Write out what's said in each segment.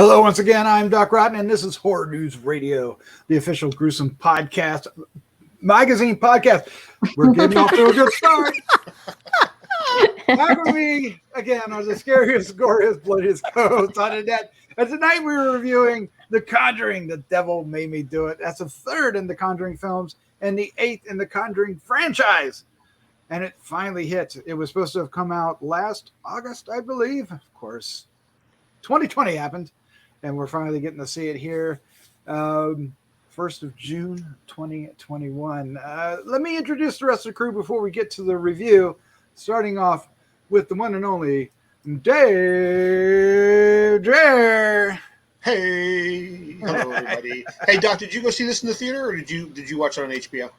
Hello, once again, I'm Doc Rotten, and this is Horror News Radio, the official Gruesome podcast, magazine podcast. We're getting off to a good start. Back with me again are the scariest, goriest, bloodiest co-hosts on the net. And tonight we're reviewing The Conjuring, The Devil Made Me Do It. That's the third in the Conjuring films and the eighth in the Conjuring franchise. And it finally hit. It was supposed to have come out last August, I believe. Of course, 2020 happened. And we're finally getting to see it here. 1st of June, 2021. Let me introduce the rest of the crew before we get to the review. Starting off with the one and only Dave Dreher. Hey. Hello, everybody. Hey, Doc, did you go see this in the theater, or did you watch it on HBO?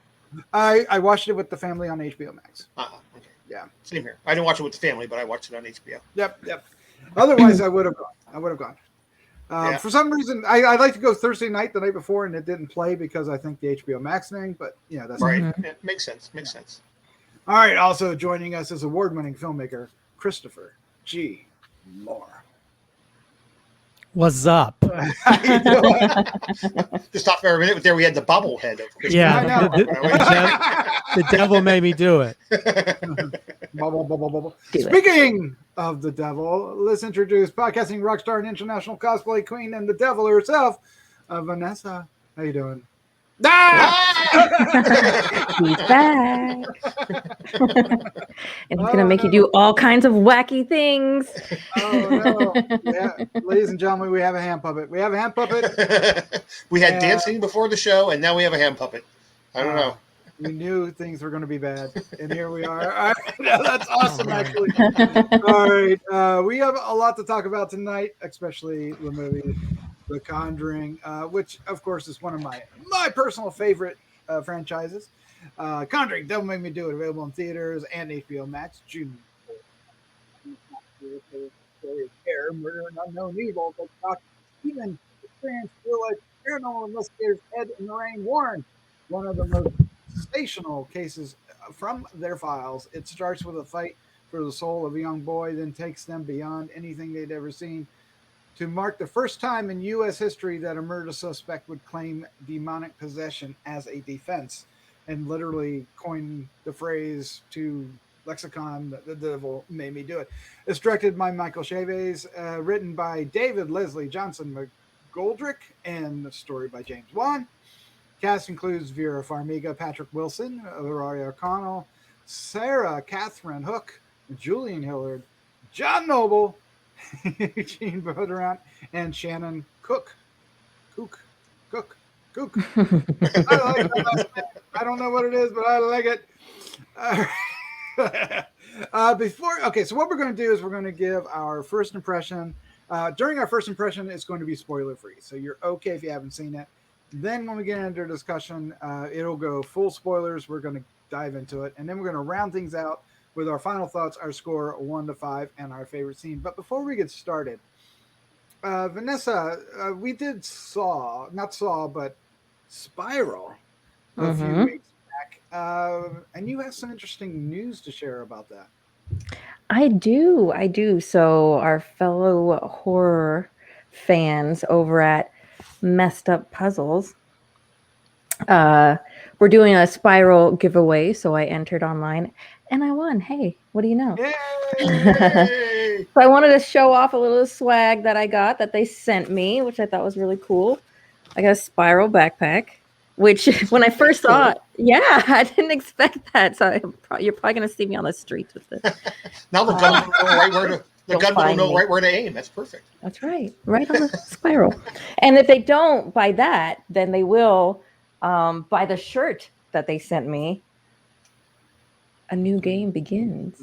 I watched it with the family on HBO Max. Okay. Yeah. Same here. I didn't watch it with the family, but I watched it on HBO. Yep. Otherwise, I would have gone. Yeah. For some reason, I like to go Thursday night the night before, and it didn't play because I think the HBO Max thing. But yeah, that's right. Yeah, makes sense. All right. Also joining us is award-winning filmmaker Christopher G. Moore. What's up? Just stop for a minute. There we had the bobblehead of Christopher. Yeah, the devil made me do it. Speaking of the devil, let's introduce podcasting rock star and international cosplay queen and the devil herself, Vanessa. How you doing? He's back. And he's going to make you do all kinds of wacky things. Oh, no. Yeah. Ladies and gentlemen, we have a hand puppet. We had dancing before the show, and now we have a hand puppet. I don't know. We knew things were going to be bad, and here we are. All right. No, that's awesome, actually. All right. We have a lot to talk about tonight, especially the movie The Conjuring, which, of course, is one of my personal favorite franchises. Conjuring, Devil Made Me Do It, available in theaters and HBO Max, June 4th. Terror, murder, and unknown evil, but even experienced real-life paranormal investigators Ed and Lorraine Warren, one of the most sensational cases from their files. It starts with a fight for the soul of a young boy, then takes them beyond anything they'd ever seen, to mark the first time in U.S. history that a murder suspect would claim demonic possession as a defense, and literally coin the phrase to lexicon, the devil made me do it. It's directed by Michael Chavez, written by David Leslie Johnson McGoldrick, and the story by James Wan. Cast includes Vera Farmiga, Patrick Wilson, Rory O'Connell, Sarah Catherine Hook, Julian Hillard, John Noble, Eugene Boderant, and Shannon Cook. I like that. I don't know what it is, but I like it. So what we're going to do is we're going to give our first impression. During our first impression, it's going to be spoiler free, so you're okay if you haven't seen it. Then when we get into discussion, it'll go full spoilers. We're going to dive into it, and then we're going to round things out with our final thoughts, our score 1 to 5, and our favorite scene. But before we get started, Vanessa, we did but Spiral a few weeks back, and you have some interesting news to share about that. I do. So our fellow horror fans over at Messed Up Puzzles, we're doing a Spiral giveaway. So I entered online and I won. Hey, what do you know? Yay! So I wanted to show off a little swag that I got that they sent me, which I thought was really cool. I got a Spiral backpack, which when I first saw it, I didn't expect that. So you're probably going to see me on the streets with this. Now the gun will know right where to. The gun will know right where to aim. That's perfect. That's right on the Spiral. And if they don't buy that, then they will buy the shirt that they sent me. A new game begins.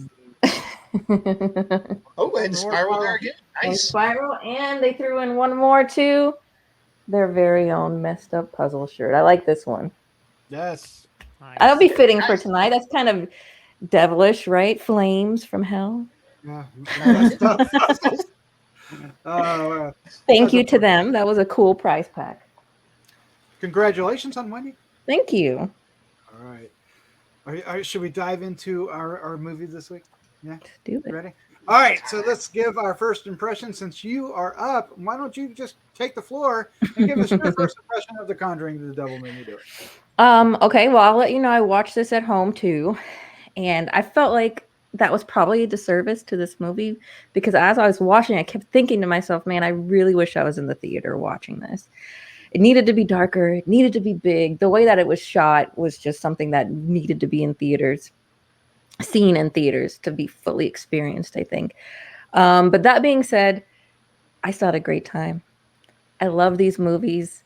Oh, and Spiral there again. Nice. And Spiral, and they threw in one more too. Their very own Messed Up Puzzle shirt. I like this one. Yes. Nice. That'll be fitting for tonight. That's kind of devilish, right? Flames from hell. Yeah. Thank you to them. That was a cool prize pack. Congratulations on winning. Thank you. All right. Should we dive into our movie this week? Yeah. Let's do it. Ready? All right, so let's give our first impression. Since you are up, why don't you just take the floor and give us your first impression of The Conjuring, The Devil Made Me Do It. Okay, well, I'll let you know I watched this at home too, and I felt like that was probably a disservice to this movie because as I was watching, I kept thinking to myself, man, I really wish I was in the theater watching this. It needed to be darker, it needed to be big. The way that it was shot was just something that needed to be in theaters, seen in theaters to be fully experienced, I think. But that being said, I still had a great time. I love these movies.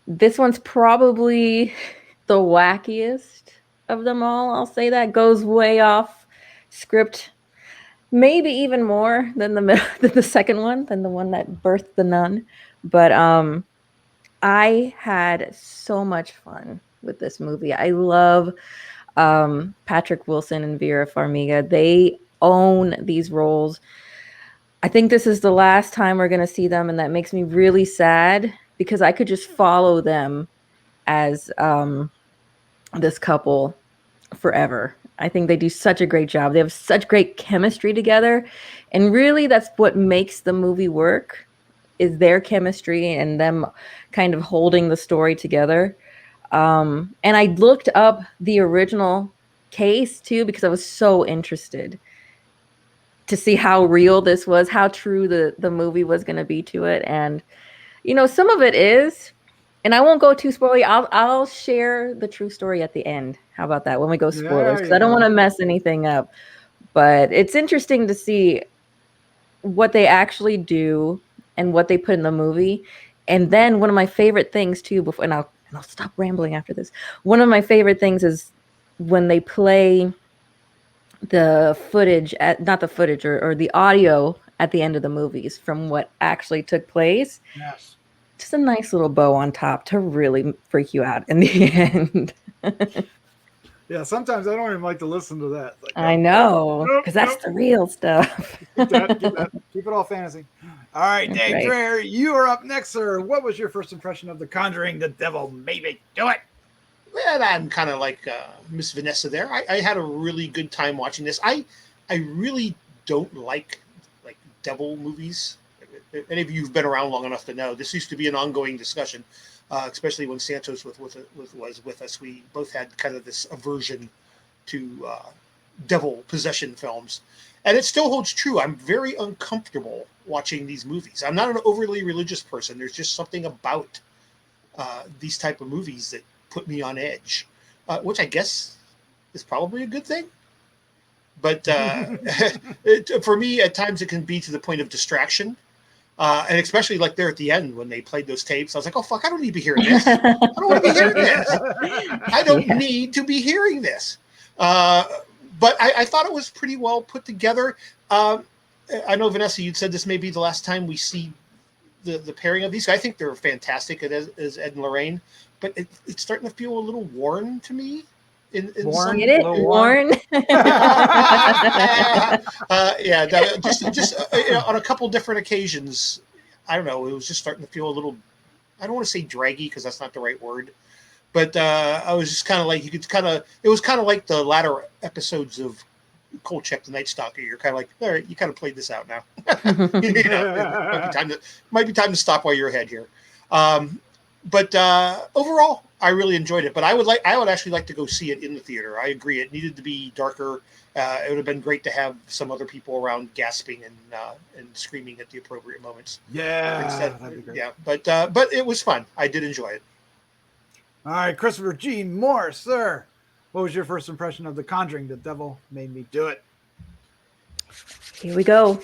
This one's probably the wackiest of them all. I'll say that goes way off script, maybe even more than than the second one, than the one that birthed the nun. But I had so much fun with this movie. I love Patrick Wilson and Vera Farmiga. They own these roles. I think this is the last time we're going to see them, and that makes me really sad because I could just follow them as this couple forever. I think they do such a great job. They have such great chemistry together, and really that's what makes the movie work, is their chemistry and them kind of holding the story together. And I looked up the original case too because I was so interested to see how real this was, how true the movie was going to be to it. And some of it is, and I won't go too spoilery. I'll share the true story at the end. How about that? When we go spoilers, because I don't want to mess anything up. But it's interesting to see what they actually do and what they put in the movie. And then one of my favorite things too, and I'll stop rambling after this. One of my favorite things is when they play the footage not the footage or the audio at the end of the movies from what actually took place. Yes. Just a nice little bow on top to really freak you out in the end. Yeah, sometimes I don't even like to listen to that. Like, I know, because that's the real stuff. Keep it all fantasy. All right, Dave Right. Dreher, you are up next, sir. What was your first impression of The Conjuring, The Devil Made Me Do It? Well, I'm kind of like Miss Vanessa there. I had a really good time watching this. I really don't like devil movies. Any of you who've been around long enough to know, this used to be an ongoing discussion, especially when Santos was with us. We both had kind of this aversion to devil possession films. And it still holds true. I'm very uncomfortable watching these movies. I'm not an overly religious person. There's just something about these type of movies that put me on edge, which I guess is probably a good thing. But for me, at times it can be to the point of distraction. And especially like there at the end when they played those tapes, I was like, oh, fuck, I don't need to be hearing this. I don't want to be hearing this. I don't need to be hearing this. But I thought it was pretty well put together. I know, Vanessa, you'd said this may be the last time we see the pairing of these. I think they're fantastic as Ed and Lorraine, but it's starting to feel a little worn to me. Warren? Get it? Warren? Yeah, just on a couple different occasions, I don't know, it was just starting to feel a little, I don't want to say draggy because that's not the right word, but I was just kind of like, it was kind of like the latter episodes of Kolchak the Night Stalker. You're kind of like, all right, you kind of played this out now. It might be time to stop while you're ahead here. But overall, I really enjoyed it. But I would actually like to go see it in the theater. I agree. It needed to be darker. It would have been great to have some other people around gasping and screaming at the appropriate moments. Yeah, that'd be great. Yeah. But it was fun. I did enjoy it. All right, Christopher G. Moore, sir. What was your first impression of The Conjuring, The Devil Made Me Do It? Here we go.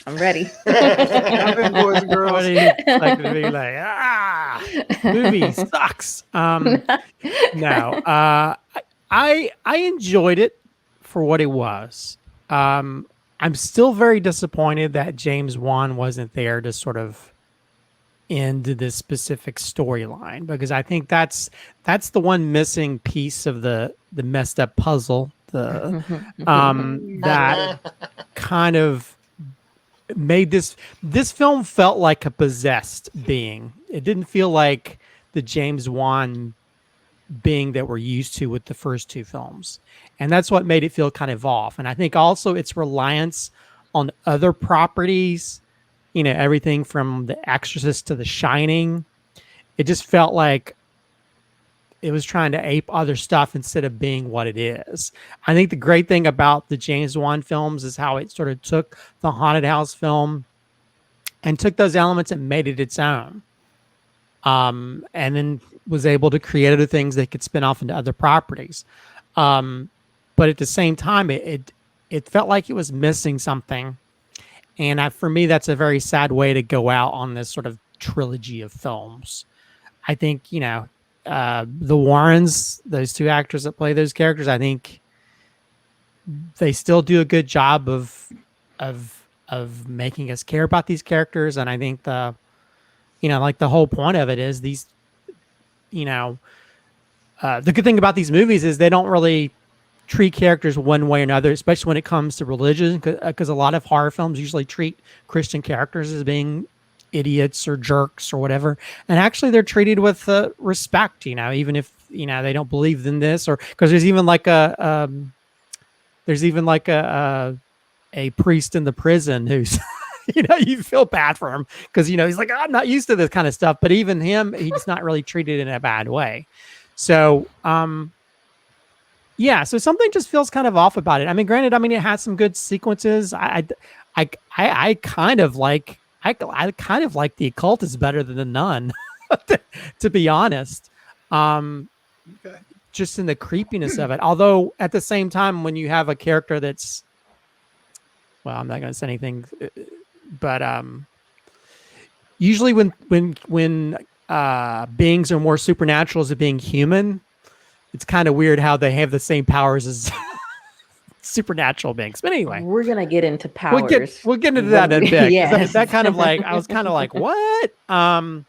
I'm ready. Jump in, boys and girls. What do you expect to be like? Movie sucks. No, I enjoyed it for what it was. I'm still very disappointed that James Wan wasn't there to sort of end this specific storyline, because I think that's the one missing piece of the messed up puzzle. That kind of made this film felt like a possessed being. It didn't feel like the James Wan being that we're used to with the first two films, and that's what made it feel kind of off. And I think also its reliance on other properties, everything from The Exorcist to The Shining. It just felt like it was trying to ape other stuff instead of being what it is. I think the great thing about the James Wan films is how it sort of took the haunted house film and took those elements and made it its own. And then was able to create other things that could spin off into other properties. But at the same time, it felt like it was missing something. And for me, that's a very sad way to go out on this sort of trilogy of films. I think, the Warrens, those two actors that play those characters, I think they still do a good job of making us care about these characters. And I think the whole point of it is these, the good thing about these movies is they don't really treat characters one way or another, especially when it comes to religion, because a lot of horror films usually treat Christian characters as being idiots or jerks or whatever, and actually they're treated with respect, even if they don't believe in this, or because there's even like a priest in the prison who's you feel bad for him because he's like, I'm not used to this kind of stuff, but even him, he's not really treated in a bad way. So yeah, so something just feels kind of off about it. I mean, granted, it has some good sequences. I kind of like The Occultist better than The Nun, to be honest. Okay. Just in the creepiness of it. Although at the same time, when you have a character that's, well, I'm not going to say anything, but usually when beings are more supernatural as being human, it's kind of weird how they have the same powers as supernatural beings. But anyway, we're gonna get into powers. We'll get into that in a bit. Yes. That kind of like, I was kind of like, what? But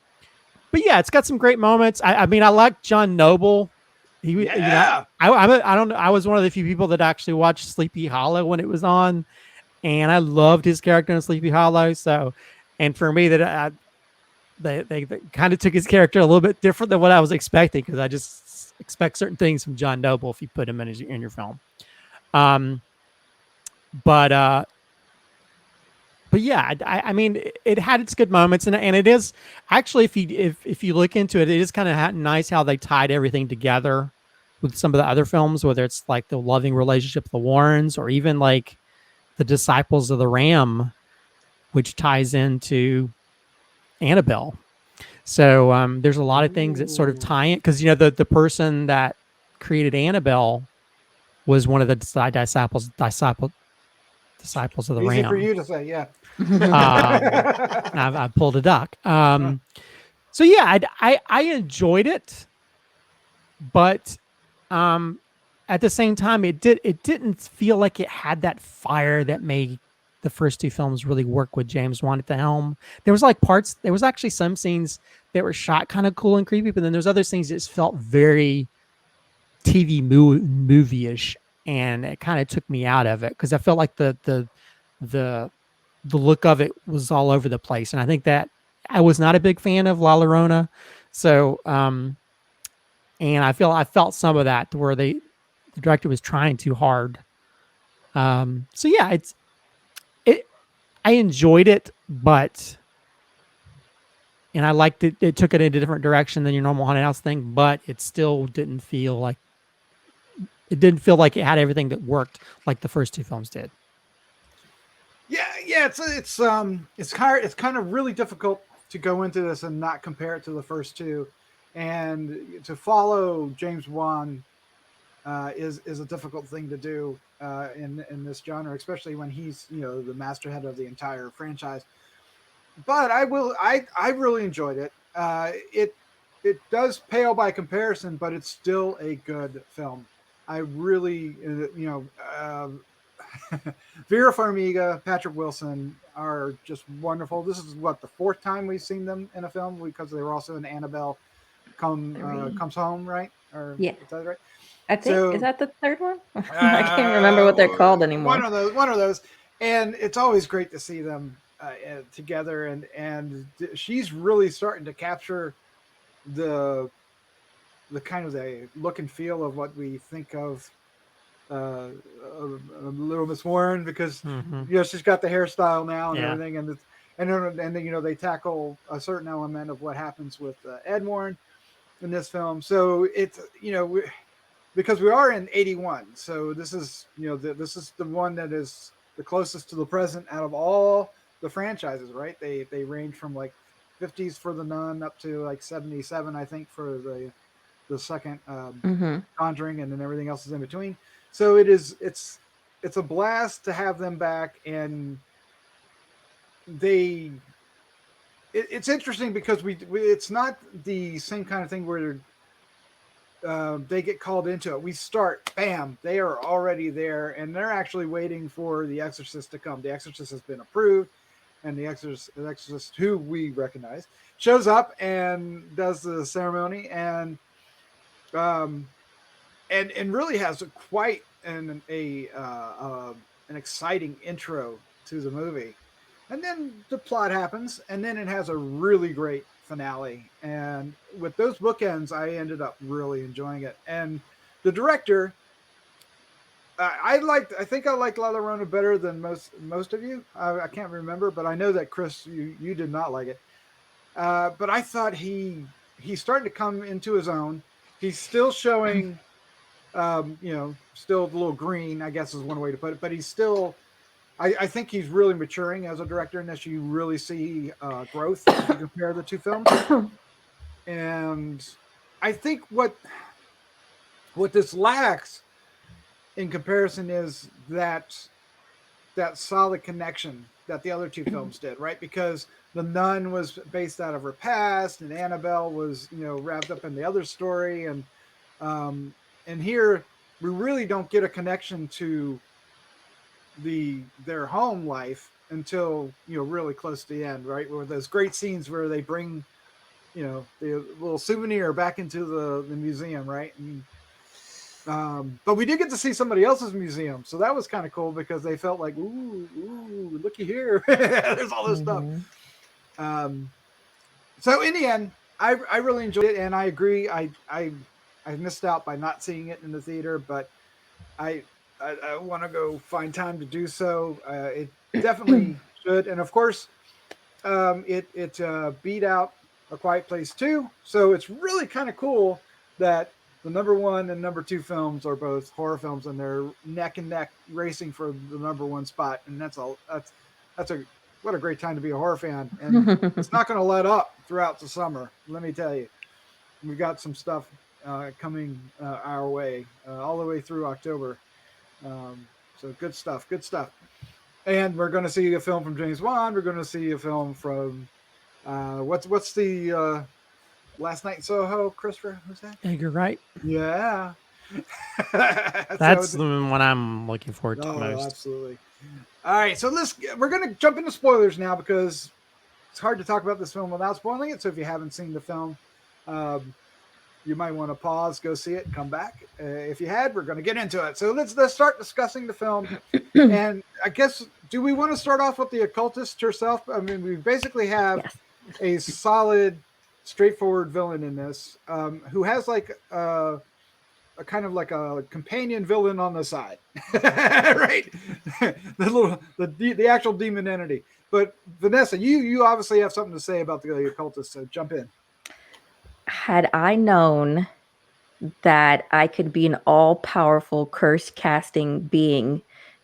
yeah, it's got some great moments. I mean, I like John Noble. I don't know. I was one of the few people that actually watched Sleepy Hollow when it was on, and I loved his character in Sleepy Hollow. So, and for me, that they kind of took his character a little bit different than what I was expecting, because I just expect certain things from John Noble if you put him in your film. But yeah, I mean, it had its good moments, and it is actually, if you look into it, it is kind of nice how they tied everything together with some of the other films, whether it's like the loving relationship of the Warrens, or even like the Disciples of the Ram, which ties into Annabelle. So there's a lot of things that sort of tie in, because the person that created Annabelle was one of the disciples of the Ram. Easy for you to say, yeah. I pulled a duck. So yeah, I enjoyed it, but at the same time, it didn't feel like it had that fire that made the first two films really work with James Wan at the helm. There was actually some scenes that were shot kind of cool and creepy, but then there's other scenes that just felt very TV movie-ish, and it kind of took me out of it, because I felt like the look of it was all over the place, and I think that I was not a big fan of La Llorona. So and I felt some of that, where the director was trying too hard. So yeah, I enjoyed it, but, and I liked it. It took it in a different direction than your normal haunted house thing, but it still didn't feel like it had everything that worked like the first two films did. Yeah. It's kind of really difficult to go into this and not compare it to the first two, and to follow James Wan is a difficult thing to do in this genre, especially when he's the masterhead of the entire franchise. But I really enjoyed it. It does pale by comparison, but it's still a good film. I really Vera Farmiga, Patrick Wilson are just wonderful. This is the fourth time we've seen them in a film, because they were also in Annabelle Comes Home, right? Or yeah, is that right? I think is that the third one? I can't remember what they're called anymore. One of those, and it's always great to see them together. And she's really starting to capture the kind of the look and feel of what we think of uh, Little Miss Warren because Mhm. she's got the hairstyle now and Yeah. everything, and then they tackle a certain element of what happens with Ed Warren in this film. So it's because we are in '81, so this is this is the one that is the closest to the present out of all the franchises, right? They range from like 50s for the Nun up to like 77, I think, for the second Mm-hmm. Conjuring, and then everything else is in between. So it's a blast to have them back, and they it's interesting because it's not the same kind of thing where they get called into it. We start, bam, they are already there, and they're actually waiting for the Exorcist to come. The Exorcist has been approved, and the Exorcist, who we recognize, shows up and does the ceremony, um, and really has quite an exciting intro to the movie. And then the plot happens, and then it has a really great finale. And with those bookends, I ended up really enjoying it. And the director, I think I liked La Llorona better than most of you. I can't remember, but I know that Chris, you did not like it. But I thought he's starting to come into his own. He's still showing, still a little green, I guess is one way to put it. But he's still, I think he's really maturing as a director, and that you really see growth if you compare the two films. And I think what this lacks in comparison is that solid connection that the other two films did, right? Because the Nun was based out of her past, and Annabelle was wrapped up in the other story, and here we really don't get a connection to their home life until really close to the end, right? With those great scenes where they bring the little souvenir back into the museum, right? And but we did get to see somebody else's museum, so that was kind of cool because they felt like, ooh, looky here, there's all this stuff. So in the end, I really enjoyed it, and I agree. I missed out by not seeing it in the theater, but I want to go find time to do so. It definitely should, and of course, it beat out A Quiet Place 2, so it's really kind of cool that the number one and number two films are both horror films, and they're neck and neck racing for the number one spot, and that's what a great time to be a horror fan, and it's not going to let up throughout the summer. Let me tell you, we've got some stuff coming our way all the way through October. So good stuff. And we're going to see a film from James Wan. We're going to see a film from what's the Last Night in Soho, Christopher? Who's that? Edgar Wright. Yeah. That's the one I'm looking forward to most. Absolutely. All right, so we're going to jump into spoilers now because it's hard to talk about this film without spoiling it. So if you haven't seen the film, you might want to pause, go see it, and come back. If you had, we're going to get into it. So let's start discussing the film. And I guess, do we want to start off with the occultist herself? I mean, we basically have a solid, straightforward villain in this, who has like a kind of like a companion villain on the side, right? the actual demon entity. But Vanessa, you obviously have something to say about the occultist, so jump in. Had I known that I could be an all-powerful curse-casting being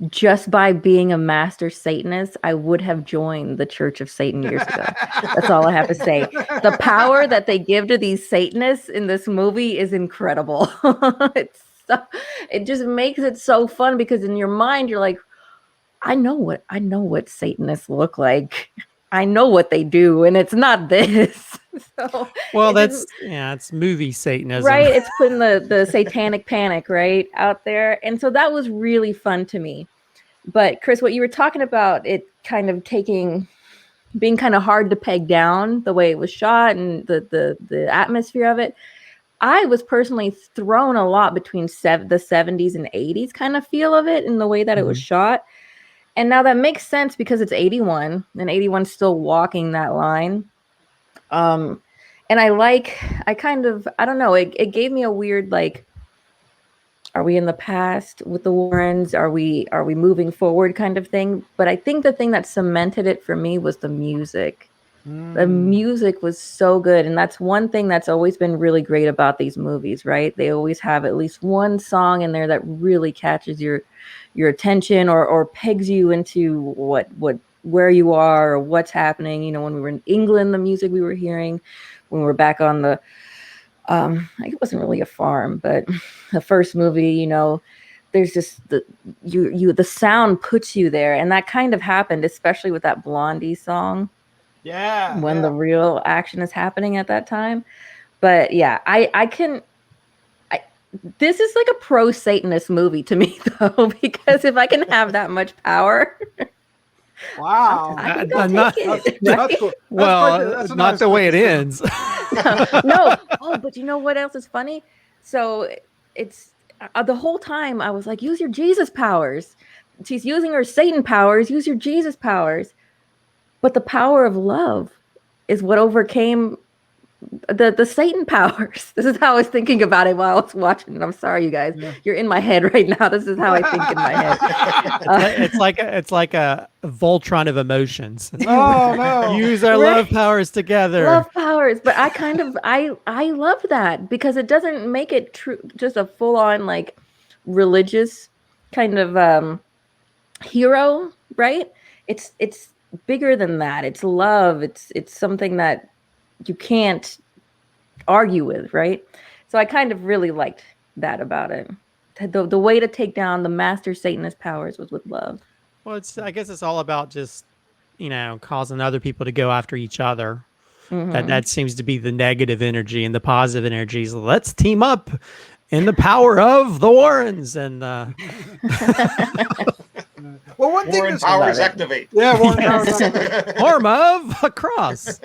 just by being a master Satanist, I would have joined the Church of Satan years ago. That's all I have to say. The power that they give to these Satanists in this movie is incredible. It just makes it so fun because in your mind you're like, I know what Satanists look like. I know what they do, and it's not this. So well, it's movie Satanism, right? It's putting the satanic panic right out there, and so that was really fun to me. But Chris, what you were talking about, it kind of being kind of hard to peg down the way it was shot and the atmosphere of it. I was personally thrown a lot between the 70s and 80s kind of feel of it in the way that it was shot. And now that makes sense because it's 81 and 81's still walking that line. And I don't know, it gave me a weird, like, Are we in the past with the Warrens? Are we moving forward kind of thing? But I think the thing that cemented it for me was the music. The music was so good. And that's one thing that's always been really great about these movies, right? They always have at least one song in there that really catches your attention or pegs you into where you are or what's happening. You know, when we were in England, the music we were hearing, when we were back on the it wasn't really a farm, but the first movie, you know, there's just the sound puts you there. And that kind of happened, especially with that Blondie song. Yeah. When the real action is happening at that time. But yeah, this is like a pro Satanist movie to me though, because if I can have that much power. Wow. That's cool. Well, not the way it ends. No. Oh, but you know what else is funny? So it's the whole time I was like, use your Jesus powers. She's using her Satan powers. Use your Jesus powers. But the power of love is what overcame the Satan powers. This is how I was thinking about it while I was watching it. I'm sorry, you guys. Yeah. You're in my head right now. This is how I think in my head. It's like a Voltron of emotions. Oh no! Use our love powers together. Love powers, but I kind of I love that because it doesn't make it true. Just a full on like religious kind of hero, right? It's bigger than that. It's love. It's something that you can't argue with, right? So I kind of really liked that about it. The way to take down the master Satanist powers was with love. Well, I guess it's all about just, you know, causing other people to go after each other. Mm-hmm. That seems to be the negative energy, and the positive energy is let's team up in the power of the Warrens and well, one thing Warren powers activate. Yeah, Warren powers activate. Form of a cross.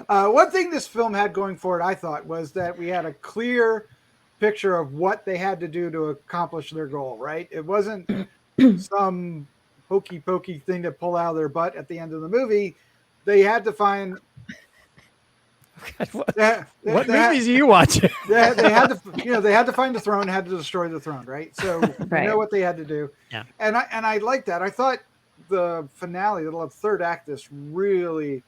One thing this film had going for it, I thought, was that we had a clear picture of what they had to do to accomplish their goal, right? It wasn't some hokey pokey thing to pull out of their butt at the end of the movie. They had to find... What movies are you watching? They had to find the throne, had to destroy the throne, right? So right. You know what they had to do. Yeah. And I like that. I thought the finale, the third act, this really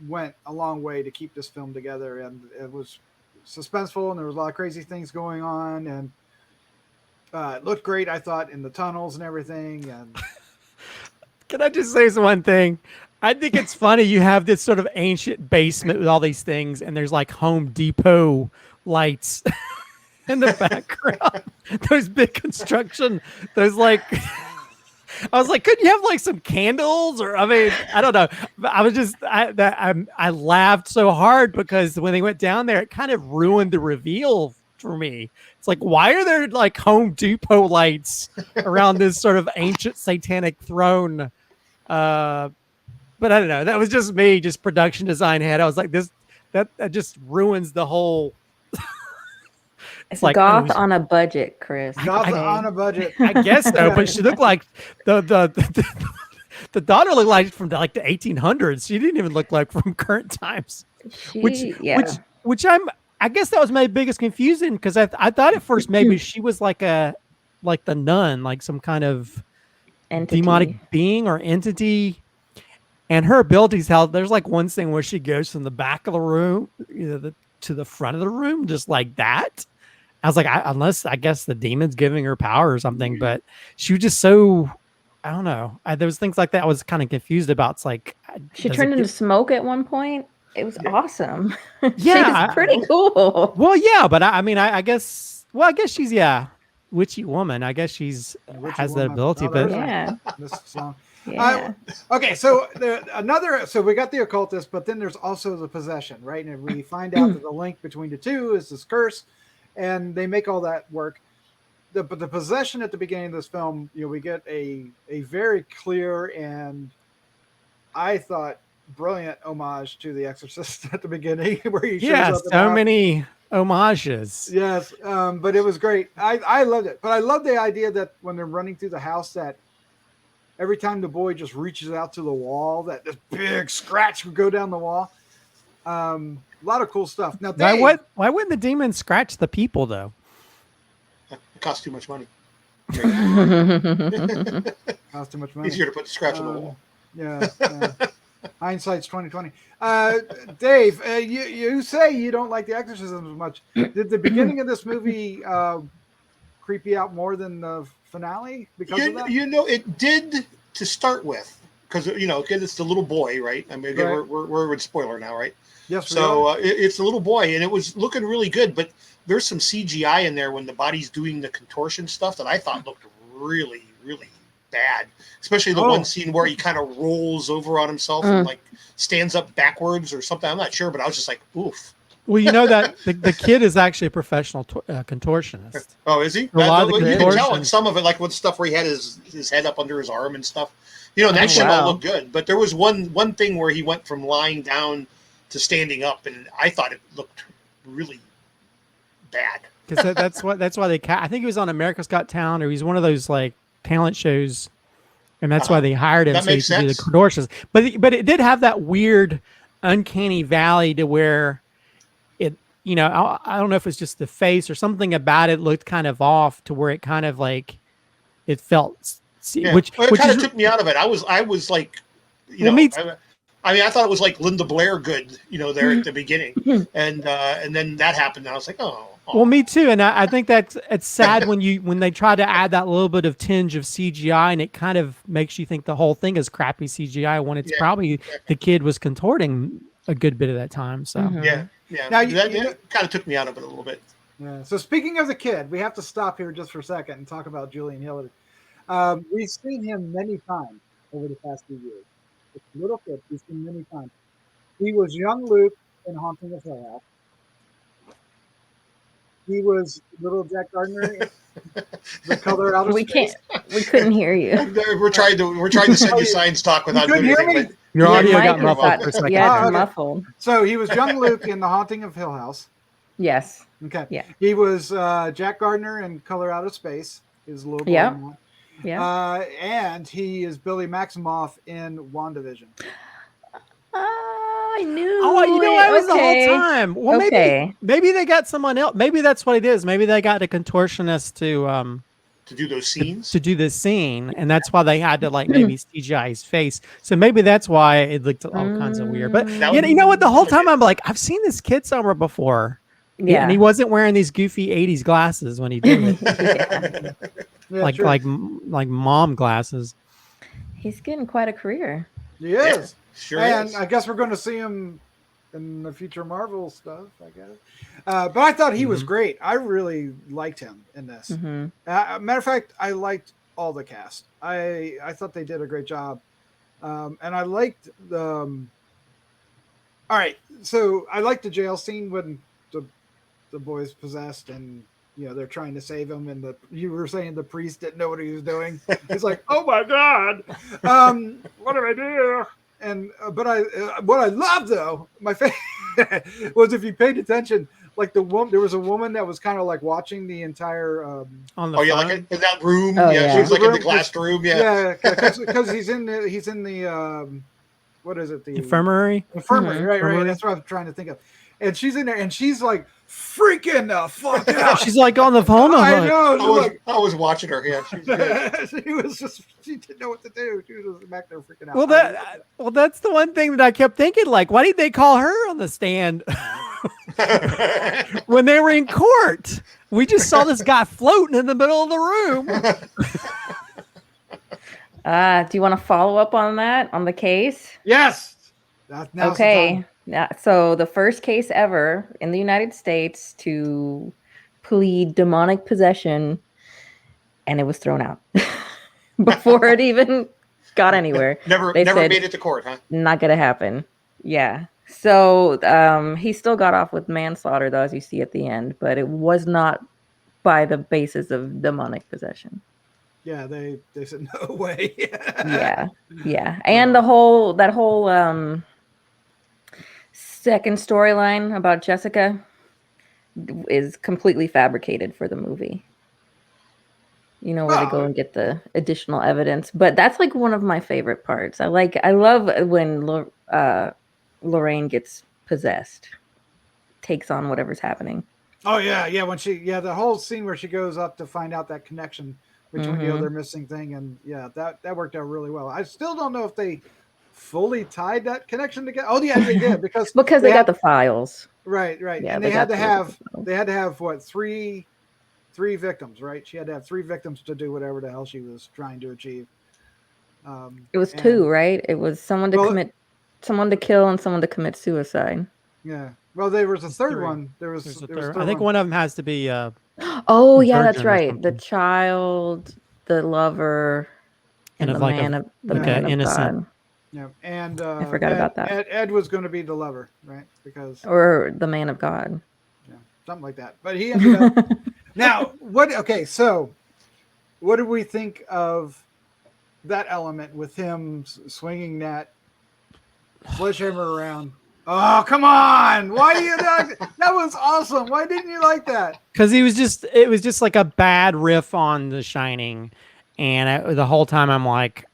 went a long way to keep this film together, and it was suspenseful, and there was a lot of crazy things going on, and it looked great, I thought, in the tunnels and everything. And can I just say one thing? I think it's funny you have this sort of ancient basement with all these things, and there's like Home Depot lights in the background. Those big construction, those like... I was like, couldn't you have like some candles? Or I mean, I don't know. I was just I laughed so hard because when they went down there, it kind of ruined the reveal for me. It's like, why are there like Home Depot lights around this sort of ancient satanic throne? But I don't know. That was just me, just production design head. I was like, that just ruins the whole. It's like goth on a budget, Chris. Goth on a budget. I guess so, but she looked like the daughter looked like from like the 1800s. She didn't even look like from current times. Which I guess that was my biggest confusion because I thought at first maybe she was like the nun, like some kind of demonic being or entity. And her abilities, how there's like one thing where she goes from the back of the room, to the front of the room, just like that. I was like, unless I guess the demon's giving her power or something, but she was just so, I don't know. There was things like that I was kind of confused about. It's like she turned into smoke at one point. It was awesome. Yeah, she's pretty cool. Well, yeah, but I guess she's witchy woman. I guess she's has that ability, but yeah. This song. Yeah. Okay, so so we got the occultist, but then there's also the possession, right? And we find out that the link between the two is this curse, and they make all that work. But the possession at the beginning of this film, we get a very clear and I thought brilliant homage to The Exorcist at the beginning, where he shows up. So many homages. Yes, but it was great. I loved it, but I love the idea that when they're running through the house, that every time the boy just reaches out to the wall, that this big scratch would go down the wall. lot of cool stuff. Now, Why, Dave, why wouldn't the demon scratch the people though? It costs too much money. cost too much money. Easier to put the scratch on the wall. Yeah. Hindsight's 2020. Dave, you say you don't like the exorcism as much. Did the beginning of this movie creep you out more than the finale because of that? You know, it did to start with, because again, it's the little boy, right? I mean, again, Right. we're in spoiler now, right? Yes. So it's the little boy, and it was looking really good, but there's some CGI in there when the body's doing the contortion stuff that I thought looked really, really bad. Especially the one scene where he kind of rolls over on himself and like stands up backwards or something. I'm not sure, but I was just like, oof. Well, you know that the kid is actually a professional contortionist. Oh, is he? A lot of the you can tell in contortion. some of it, like with stuff where he had his head up under his arm and stuff. That shit all looked good. But there was one thing where he went from lying down to standing up, and I thought it looked really bad. Because that's why they. I think he was on America's Got Talent, or he's one of those like talent shows, and that's why they hired him That so he makes could do the sense. contortions. But it did have that weird, uncanny valley to where it. I don't know if it's just the face or something about it looked kind of off to where it kind of like it felt. Yeah. Which it which kind of is took me out of it. I was like, I mean, I thought it was like Linda Blair good, there at the beginning, and then that happened, and I was like, oh. Well, me too, and I think it's sad when they try to add that little bit of tinge of CGI, and it kind of makes you think the whole thing is crappy CGI when it's probably the kid was contorting a good bit of that time. So yeah. Now, that kind of took me out of it a little bit. Yeah. So speaking of the kid, we have to stop here just for a second and talk about Julian Hillard. We've seen him many times over the past few years. It's a little kid. We've seen many times. He was young Luke in Haunting of Hill House. He was little Jack Gardner in The Color Out of Space. We couldn't hear you. We're trying to send you science talk without couldn't doing hear anything. me? your audio mic got was muffled out- for a second. Yeah, Oh, it's okay. muffled. So he was young Luke in The Haunting of Hill House. Yes. Okay. Yeah. He was Jack Gardner in Color Out of Space. His little boy. Yeah. in that. Yeah. And he is Billy Maximoff in WandaVision. I knew. Oh, I was okay. the whole time. Well, Okay. maybe they got someone else. Maybe that's what it is. Maybe they got a contortionist To do those scenes. to do this scene, and that's why they had to like maybe CGI his face. So maybe that's why it looked all kinds of weird. But That you know what? The whole would- time I'm like, I've seen this kid somewhere before. Yeah. And he wasn't wearing these goofy '80s glasses when he did it, Yeah, like true. like mom glasses. He's getting quite a career. He is. Yeah, sure And is. I guess we're going to see him in the future Marvel stuff, I guess. But I thought he was great. I really liked him in this. Mhm. Matter of fact, I liked all the cast. I thought they did a great job. And I liked the... all right, so I liked the jail scene when the boy's possessed and they're trying to save him, and you were saying the priest didn't know what he was doing. He's like, "Oh my god, what do I do?" And but what I love though, my favorite was if you paid attention, like there was a woman that was kind of like watching the entire. On the Oh yeah, phone. like in that room. Oh, yeah, yeah. she was like in the Room, glassed room. Yeah. because he's in the what is it, the infirmary. infirmary, right, Infirmary. that's what I'm trying to think of. And she's in there, and she's like freaking the fuck out. She's like on the phone. I'm I like, know. I was watching her. Yeah, she was good. she didn't know what to do. She was just back there freaking out. well, that's the one thing that I kept thinking. Like, why didn't they call her on the stand when they were in court? We just saw this guy floating in the middle of the room. Do you want to follow up on that, on the case? Yes. Now's the Okay. time. So the first case ever in the United States to plead demonic possession, and it was thrown out before it even got anywhere. Never They said, made it to court, huh? Not gonna happen. Yeah. So he still got off with manslaughter, though, as you see at the end, but it was not by the basis of demonic possession. Yeah, they said no way. Yeah. And that whole second storyline about Jessica is completely fabricated for the movie. Where they go and get the additional evidence. But that's like one of my favorite parts. I love when Lorraine gets possessed. takes on whatever's happening. Oh yeah. When the whole scene where she goes up to find out that connection between the other missing thing, and that worked out really well. I still don't know if they fully tied that connection together. Oh yeah, they did because they got the files. Right. Yeah, And they had to have what, three victims, right? She had to have 3 victims to do whatever the hell she was trying to achieve. It was 2, right? It was someone to kill and someone to commit suicide. Yeah. Well, there was a third 3. one. There was There's a a third. third I think one. one of them has to be. Oh yeah, that's virgin or right. The something. child, the lover, and the man of God. Yeah, and I forgot about that. Ed was going to be the lover, right? Because or the man of God. Yeah, something like that. But he ended up. Now, what? Okay, so what did we think of that element with him swinging that sledgehammer around? Oh, come on! Why do you not? That was awesome. Why didn't you like that? Because it was just like a bad riff on The Shining, and the whole time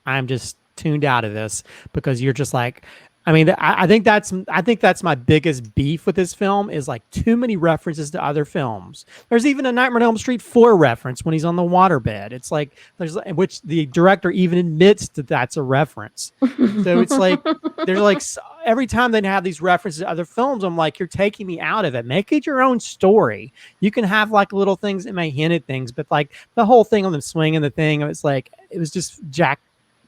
I'm just tuned out of this because you're just like, I mean, I think that's my biggest beef with this film is like too many references to other films. There's even a Nightmare on Elm Street 4 reference when he's on the waterbed. It's like which the director even admits that that's a reference. So it's like there's like every time they have these references to other films, I'm like, you're taking me out of it. Make it your own story. You can have like little things that may hint at things, but like the whole thing on them swinging the thing, it was just Jack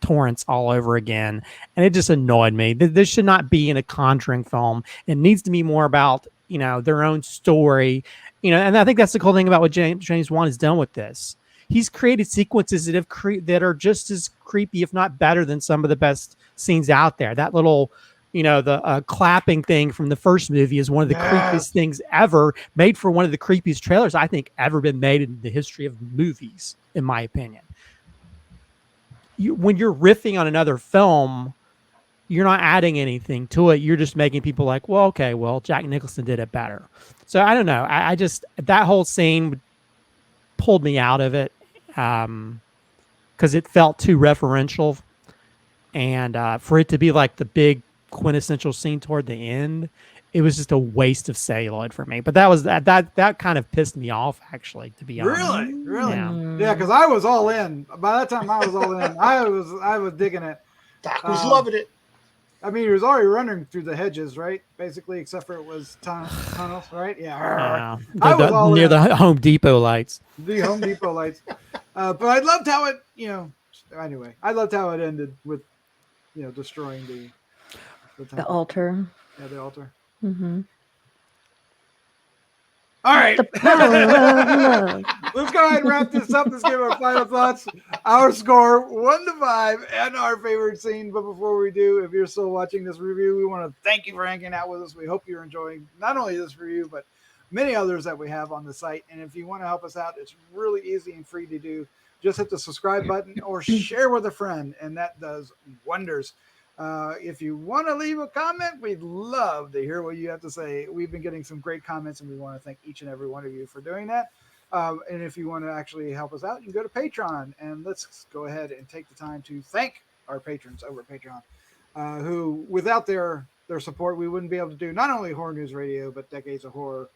Torrance all over again, and it just annoyed me. This should not be in a Conjuring film. It needs to be more about their own story, and I think that's the cool thing about what James Wan has done with this. He's created sequences that are just as creepy, if not better, than some of the best scenes out there. That little the clapping thing from the first movie is one of the creepiest things ever, made for one of the creepiest trailers I think ever been made in the history of movies, in my opinion. When you're riffing on another film, you're not adding anything to it. You're just making people like, well, okay, well, Jack Nicholson did it better. So I don't know. I just, that whole scene pulled me out of it because it felt too referential. And for it to be like the big quintessential scene toward the end, it was just a waste of celluloid for me. But that kind of pissed me off, actually, to be honest. Really? Yeah, because I was all in. By that time, I was all in. I was digging it. Doc was loving it. I mean, he was already running through the hedges, right? Basically, except for it was tunnels, right? Yeah. I was all near in. the Home Depot lights. The Home Depot lights. But I loved how it, anyway, I loved how it ended with, destroying the altar. Yeah, the altar. Mm-hmm. All right. The power of love. Let's go ahead and wrap this up. Let's give our final thoughts. Our score 1 to 5 and our favorite scene. But before we do, if you're still watching this review, we want to thank you for hanging out with us. We hope you're enjoying not only this review, but many others that we have on the site. And if you want to help us out, it's really easy and free to do. Just hit the subscribe button or share with a friend, and that does wonders. If you want to leave a comment, we'd love to hear what you have to say. We've been getting some great comments, and we want to thank each and every one of you for doing that. And if you want to actually help us out, you can go to Patreon, and let's go ahead and take the time to thank our patrons over at Patreon, who, without their support, we wouldn't be able to do not only Horror News Radio, but Decades of Horror,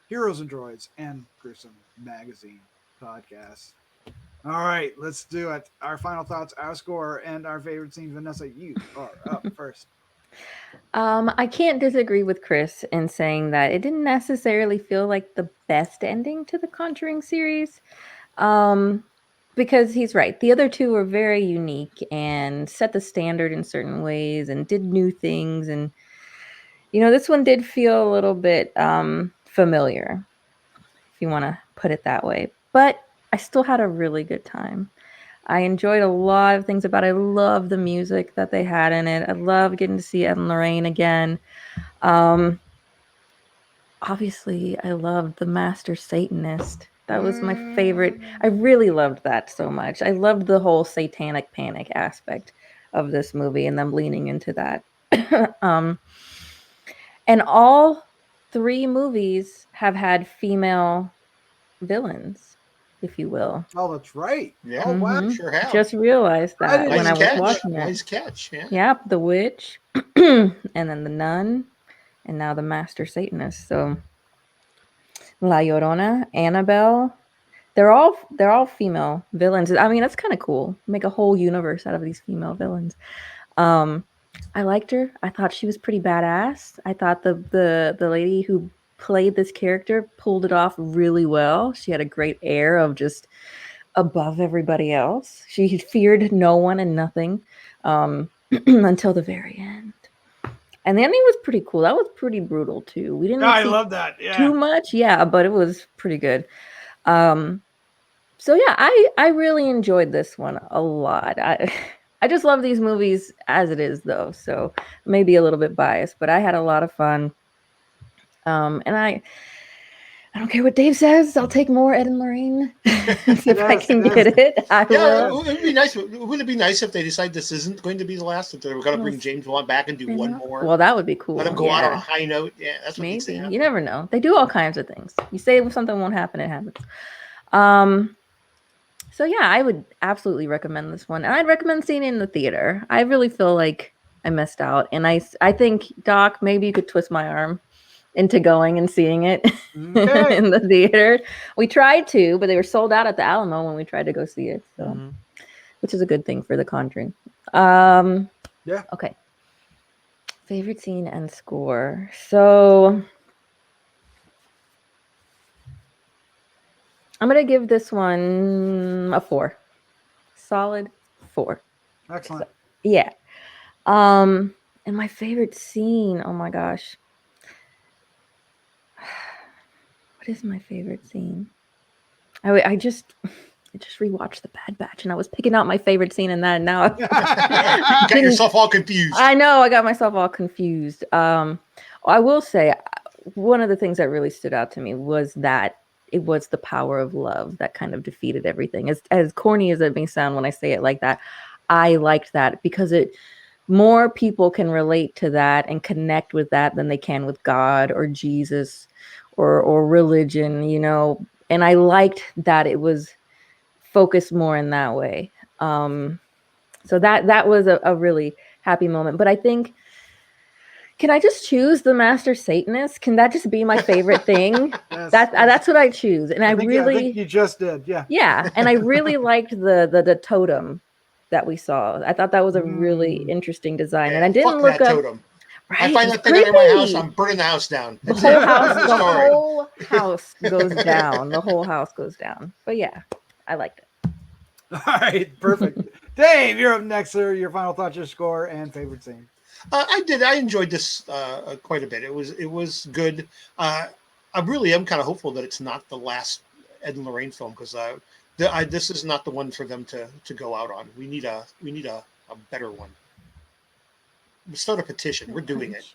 Heroes and Droids, and Gruesome Magazine podcast. All right, let's do it. Our final thoughts, our score, and our favorite scene. Vanessa, you are up first. I can't disagree with Chris in saying that it didn't necessarily feel like the best ending to the Conjuring series. Because he's right. The other two were very unique and set the standard in certain ways and did new things. And, this one did feel a little bit familiar, if you want to put it that way. But I still had a really good time. I enjoyed a lot of things about it. I love the music that they had in it. I love getting to see Ed and Lorraine again. Obviously, I loved the Master Satanist. That was my favorite. I really loved that so much. I loved the whole satanic panic aspect of this movie and them leaning into that. And all 3 movies have had female villains, if you will. Oh, that's right. Yeah, Oh, wow. Sure have. Just realized that when I was watching it. Nice catch. Yeah. Yep, the witch, and then the nun, and now the Master Satanist. So La Llorona, Annabelle, they're all female villains. I mean, that's kind of cool. Make a whole universe out of these female villains. I liked her. I thought she was pretty badass. I thought the lady who played this character pulled it off really well. She had a great air of just above everybody else. She feared no one and nothing until the very end. And the ending was pretty cool. That was pretty brutal too. We didn't I see love that. Yeah. too much, yeah, but it was pretty good. So yeah, I really enjoyed this one a lot. I just love these movies as it is though, so maybe a little bit biased, but I had a lot of fun. And I don't care what Dave says. I'll take more Ed and Lorraine if I can get it. I will. It would be nice. Wouldn't it be nice if they decide this isn't going to be the last? If they were going to bring James Wan back and do one more? Well, that would be cool. Let him go out on a high note. Yeah, that's what needs to happen. You never know. They do all kinds of things. You say something won't happen, it happens. So yeah, I would absolutely recommend this one, and I'd recommend seeing it in the theater. I really feel like I missed out, and I think Doc, maybe you could twist my arm into going and seeing it in the theater. We tried to, but they were sold out at the Alamo when we tried to go see it. So, which is a good thing for The Conjuring. Yeah. Okay. Favorite scene and score. So I'm gonna give this one a 4. Solid 4. Excellent. So, yeah. And my favorite scene. Oh my gosh. What is my favorite scene? I just rewatched The Bad Batch, and I was picking out my favorite scene in that, and now you got yourself all confused. I know, I got myself all confused. I will say, one of the things that really stood out to me was that it was the power of love that kind of defeated everything. As corny as it may sound when I say it like that, I liked that because more people can relate to that and connect with that than they can with God or Jesus or religion, you know. And I liked that it was focused more in that way. So that was a really happy moment. But I think, can I just choose the Master Satanist? Can that just be my favorite thing? That's what I choose. And I think you just did, yeah. Yeah, and I really liked the totem that we saw. I thought that was a really interesting design. And I didn't look that up totem. Right, I find that thing under my house, I'm burning the house down. The whole house goes down. The whole house goes down. But yeah, I liked it. All right, perfect. Dave, you're up next, sir. Your final thoughts, your score, and favorite scene. I enjoyed this quite a bit. It was good. I really am kind of hopeful that it's not the last Ed and Lorraine film, because this is not the one for them to go out on. We need a better one. Start a petition. We're doing it.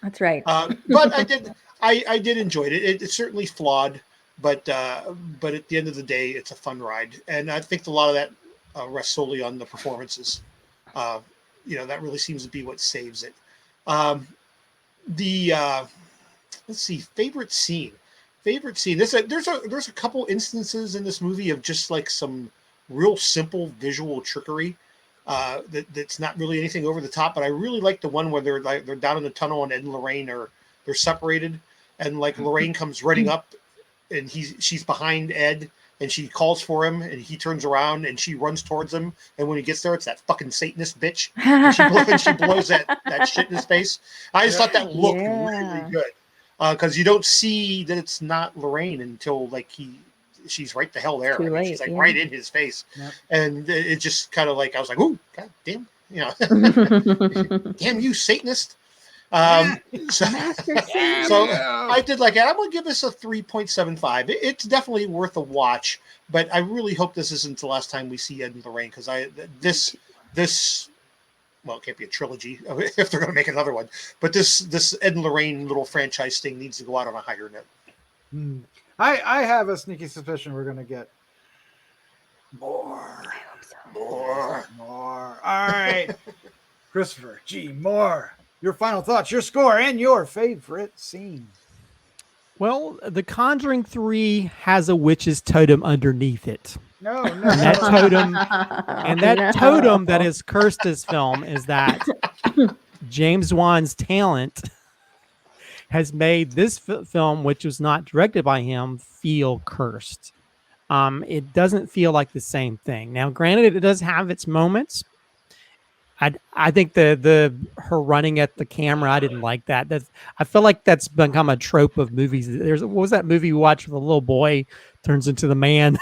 That's right. But I did enjoy it. It's certainly flawed, but at the end of the day, it's a fun ride, and I think a lot of that rests solely on the performances. That really seems to be what saves it. Let's see, favorite scene. There's a couple instances in this movie of just like some real simple visual trickery. That's not really anything over the top, but I really like the one where they're down in the tunnel and Ed and Lorraine they're separated, and like Lorraine comes running up, and she's behind Ed, and she calls for him, and he turns around and she runs towards him, and when he gets there, it's that fucking Satanist bitch, and she blows that shit in his face. I just thought that looked really good, because you don't see that it's not Lorraine until like she's right the hell there. She's like right in his face. Yep. And it just kind of like, I was like, oh, god damn, damn you, Satanist. So I did like it. I'm gonna give this a 3.75. It's definitely worth a watch, but I really hope this isn't the last time we see Ed and Lorraine, because this well, it can't be a trilogy if they're gonna make another one, but this Ed and Lorraine little franchise thing needs to go out on a higher note. I have a sneaky suspicion we're going to get more. I hope so. More. All right. Christopher G. Moore, your final thoughts, your score, and your favorite scene. Well, The Conjuring 3 has a witch's totem underneath it. No. And that totem that has cursed this film is that James Wan's talent. has made this film, which was not directed by him, feel cursed. It doesn't feel like the same thing. Now, granted, it does have its moments. I think the her running at the camera, I didn't like that. I feel like that's become a trope of movies. What was that movie we watched where the little boy turns into the man?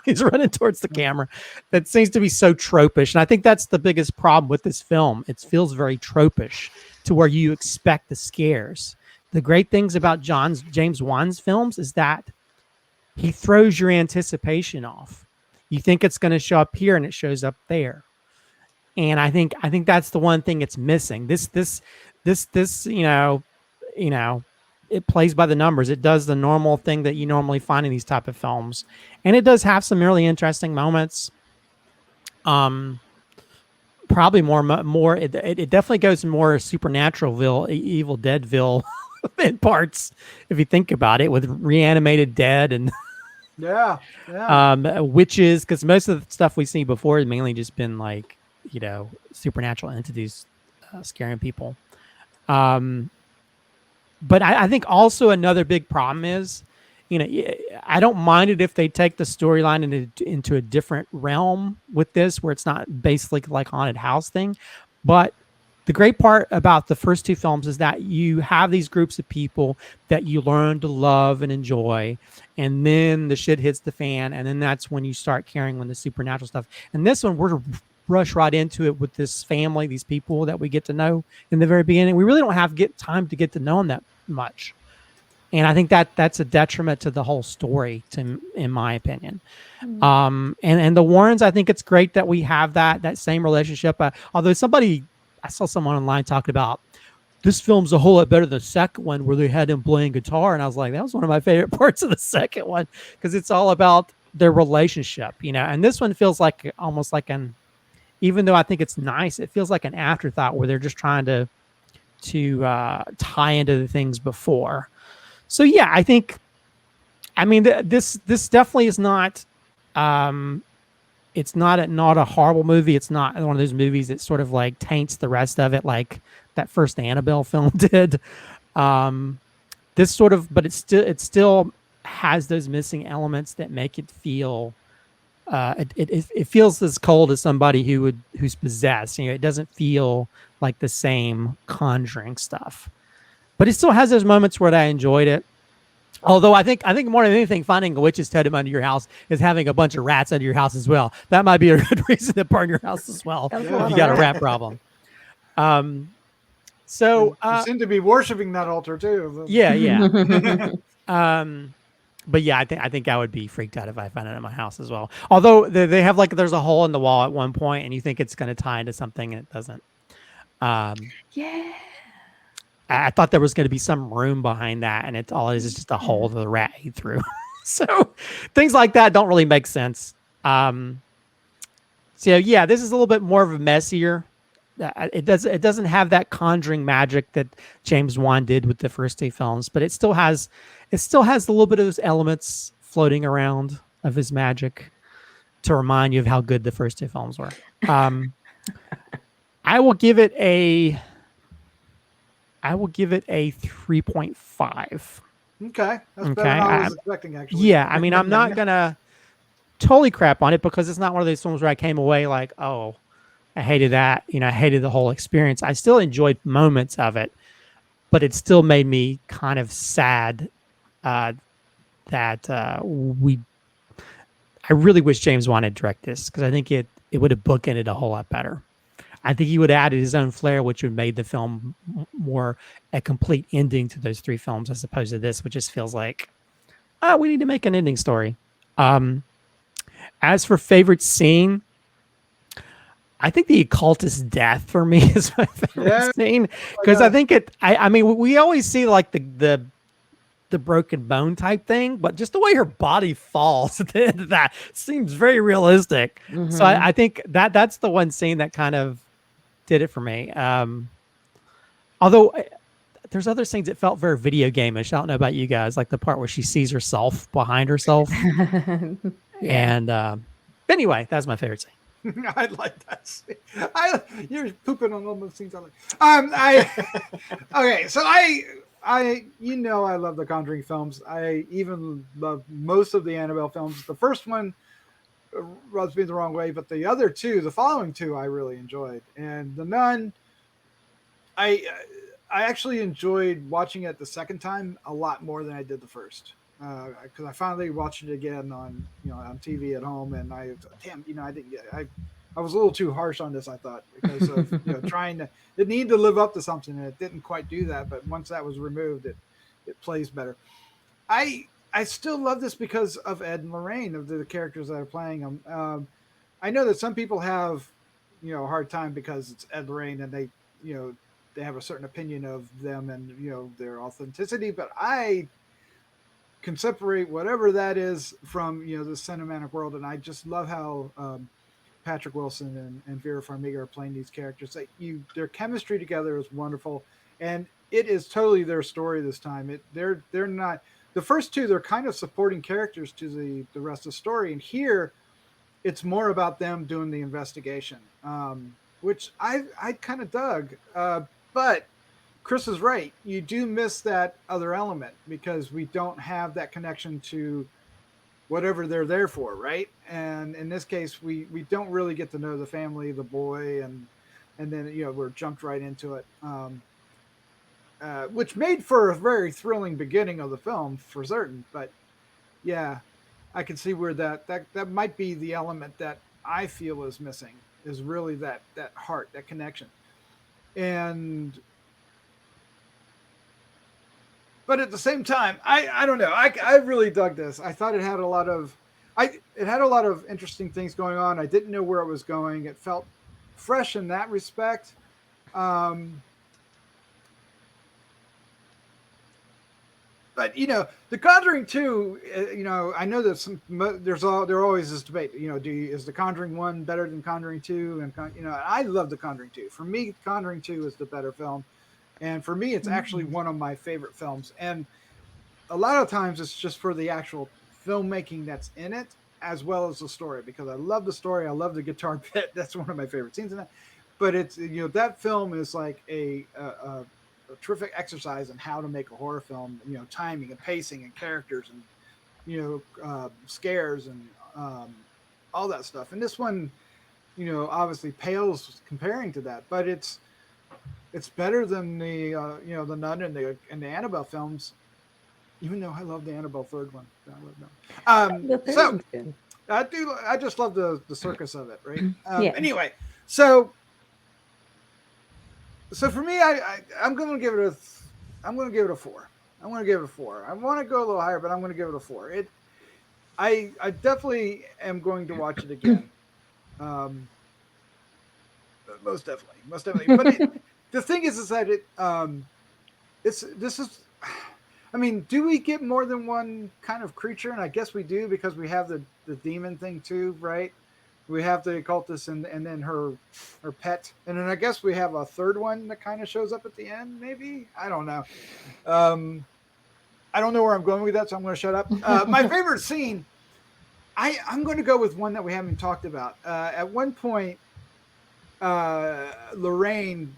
He's running towards the camera. That seems to be so tropish, and I think that's the biggest problem with this film. It feels very tropish to where you expect the scares. The great things about James Wan's films is that he throws your anticipation off. You think it's going to show up here, and it shows up there. And I think that's the one thing it's missing. This, it plays by the numbers. It does the normal thing that you normally find in these type of films, and it does have some really interesting moments. Probably more. It definitely goes more Supernaturalville, Evil Deadville in parts, if you think about it, with reanimated dead and witches. Because most of the stuff we've seen before has mainly just been like, supernatural entities scaring people. But I think also another big problem is, I don't mind it if they take the storyline into a different realm with this, where it's not basically like haunted house thing. But the great part about the first two films is that you have these groups of people that you learn to love and enjoy, and then the shit hits the fan, and then that's when you start caring when the supernatural stuff. And this one, we're rush right into it with this family, these people that we get to know in the very beginning. We really don't have time to get to know them that much, and I think that's a detriment to the whole story, in my opinion. And the Warrens, I think it's great that we have that same relationship. Although I saw someone online talking about this film's a whole lot better than the second one, where they had him playing guitar, and I was like, that was one of my favorite parts of the second one, because it's all about their relationship, And this one feels like almost like even though I think it's nice, it feels like an afterthought where they're just trying to tie into the things before. So yeah, I think, this definitely is not, it's not a horrible movie. It's not one of those movies that sort of like taints the rest of it, like that first Annabelle film did. This sort of, but it still has those missing elements that make it feel. It feels as cold as somebody who's possessed. It doesn't feel like the same Conjuring stuff, but it still has those moments where I enjoyed it. Although I think more than anything, finding a witch's totem under your house is having a bunch of rats under your house as well. That might be a good reason to burn your house as well. If you got a rat problem. So you seem to be worshiping that altar too. Yeah. But yeah, I think I would be freaked out if I found it in my house as well. Although they have there's a hole in the wall at one point, and you think it's going to tie into something, and it doesn't. Yeah. I thought there was going to be some room behind that, and all it is just a hole that the rat ate through. So things like that don't really make sense. So yeah, this is a little bit more of a messier. It doesn't have that Conjuring magic that James Wan did with the first two films, but it still has a little bit of those elements floating around of his magic to remind you of how good the first two films were. I will give it a 3.5. Okay. That's better than I was expecting, actually. Yeah, I'm not gonna totally crap on it, because it's not one of those films where I came away like, oh, I hated that. I hated the whole experience. I still enjoyed moments of it, but it still made me kind of sad that I really wish James Wan had directed this, because I think it would have bookended a whole lot better. I think he would have added his own flair, which would have made the film more a complete ending to those three films, as opposed to this, which just feels like, we need to make an ending story. As for favorite scene, I think the occultist death for me is my favorite scene, because I think we always see like the broken bone type thing, but just the way her body falls at the end of that seems very realistic. Mm-hmm. So I think that's the one scene that kind of did it for me. Although there's other scenes that felt very video game-ish. I don't know about you guys, like the part where she sees herself behind herself. And anyway, that's my favorite scene. I like that scene. You're pooping on all those scenes I like. Okay, so I love the Conjuring films. I even love most of the Annabelle films. The first one rubs me the wrong way, but the other two, the following two, I really enjoyed. And The Nun, I I actually enjoyed watching it the second time a lot more than I did the first. Because I finally watched it again on on TV at home, and I didn't get I was a little too harsh on this, I thought, because of trying to it needed to live up to something, and it didn't quite do that. But once that was removed, it plays better. I still love this because of Ed and Lorraine, of the characters that are playing them. I know that some people have a hard time because it's Ed and Lorraine, and they have a certain opinion of them and their authenticity, but I can separate whatever that is from the cinematic world, and I just love how Patrick Wilson and Vera Farmiga are playing these characters. Their chemistry together is wonderful, and it is totally their story this time. They're not the first two. They're kind of supporting characters to the rest of the story, and here it's more about them doing the investigation, which I kind of dug. But Chris is right. You do miss that other element because we don't have that connection to whatever they're there for, right? And in this case, we don't really get to know the family, the boy, and then we're jumped right into it, which made for a very thrilling beginning of the film for certain. But yeah, I can see where that might be the element that I feel is missing, is really that heart, that connection. And but at the same time, I don't know. I really dug this. I thought it had a lot of interesting things going on. I didn't know where it was going. It felt fresh in that respect. But The Conjuring 2, I know that there always is debate. Is The Conjuring 1 better than Conjuring 2? And I love The Conjuring 2. For me, Conjuring 2 is the better film. And for me, it's actually one of my favorite films. And a lot of times it's just for the actual filmmaking that's in it, as well as the story, because I love the story. I love the guitar bit. That's one of my favorite scenes in it. But it's, that film is like a terrific exercise in how to make a horror film, timing and pacing and characters and, scares and all that stuff. And this one, obviously pales comparing to that, but it's better than the the Nun and the Annabelle films, even though I love the Annabelle third one. I love them. The third So one's good. I just love the circus of it, right? Yeah. Anyway, so for me, I'm gonna give it a 4. I'm gonna give it a 4. I want to go a little higher, but I'm gonna give it a 4. I definitely am going to watch it again. Most definitely. But the thing is that I mean, do we get more than one kind of creature? And I guess we do, because we have the demon thing too, right? We have the occultist and then her pet, and then I guess we have a third one that kind of shows up at the end. Maybe, I don't know. I don't know where I'm going with that, so I'm going to shut up. My favorite scene, I'm going to go with one that we haven't talked about. At one point, Lorraine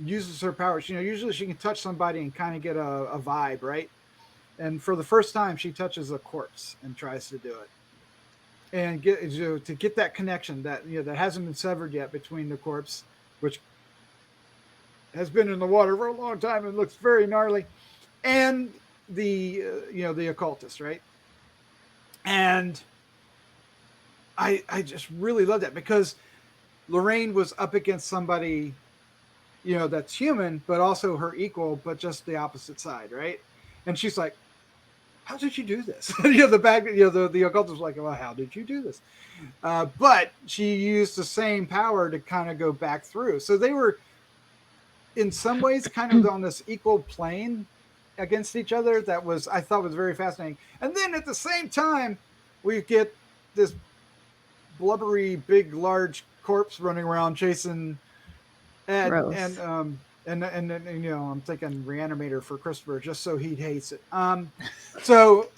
uses her powers. Usually she can touch somebody and kind of get a vibe, right? And for the first time, she touches a corpse and tries to do it, and to get that connection that that hasn't been severed yet between the corpse, which has been in the water for a long time and looks very gnarly, and the the occultist, right? And I just really love that, because Lorraine was up against somebody, that's human, but also her equal, but just the opposite side, right? And she's like, "How did you do this?" The occultist was like, "Well, how did you do this?" But she used the same power to kind of go back through. So they were, in some ways, kind of on this equal plane against each other. That I thought was very fascinating. And then at the same time, we get this blubbery, big, large corpse running around chasing Ed. Gross. And I'm thinking Reanimator for Christopher, just so he hates it. So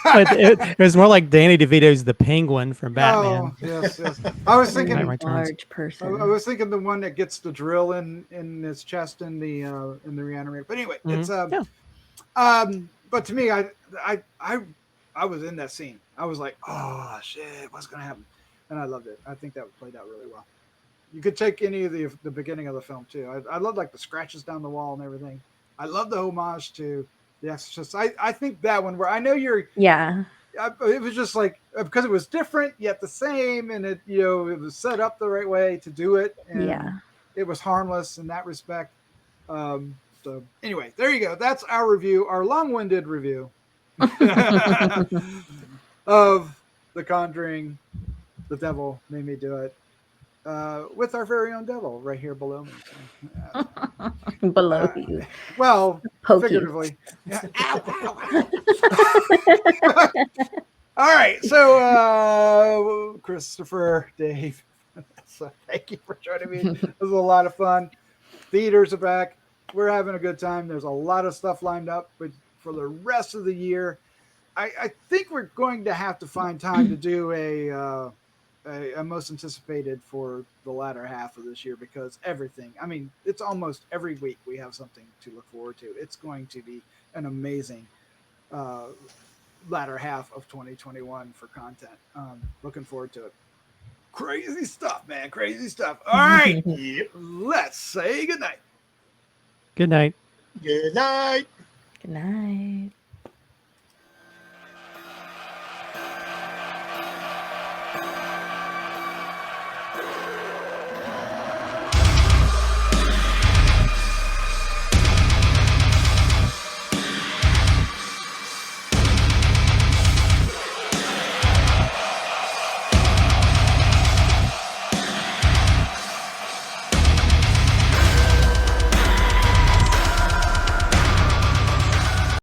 But it was more like Danny DeVito's the Penguin from Batman. Oh, yes, yes. I was thinking. Batman Returns. Large person. I was thinking the one that gets the drill in his chest in the reanimator. But anyway, it's But to me, I was in that scene. I was like, oh shit, what's gonna happen? And I loved it. I think that played out really well. You could take any of the beginning of the film too. I love like the scratches down the wall and everything. I love the homage to The Exorcist. I think that one where I know you're. Yeah. It was just like because it was different yet the same, and it it was set up the right way to do it. And it was harmless in that respect. So anyway, there you go. That's our review, our long-winded review of The Conjuring. The Devil Made Me Do It. With our very own devil right here below me. So, below you. Well, Poke figuratively. Yeah. Ow, ow, ow. All right. So, Christopher, Dave, so thank you for joining me. It was a lot of fun. Theaters are back. We're having a good time. There's a lot of stuff lined up for the rest of the year. I think we're going to have to find time to do a most anticipated for the latter half of this year because everything, I mean, it's almost every week we have something to look forward to. It's going to be an amazing latter half of 2021 for content. Looking forward to it. Crazy stuff, man. Crazy stuff. All right. Let's say goodnight. Good night. Good night. Good night.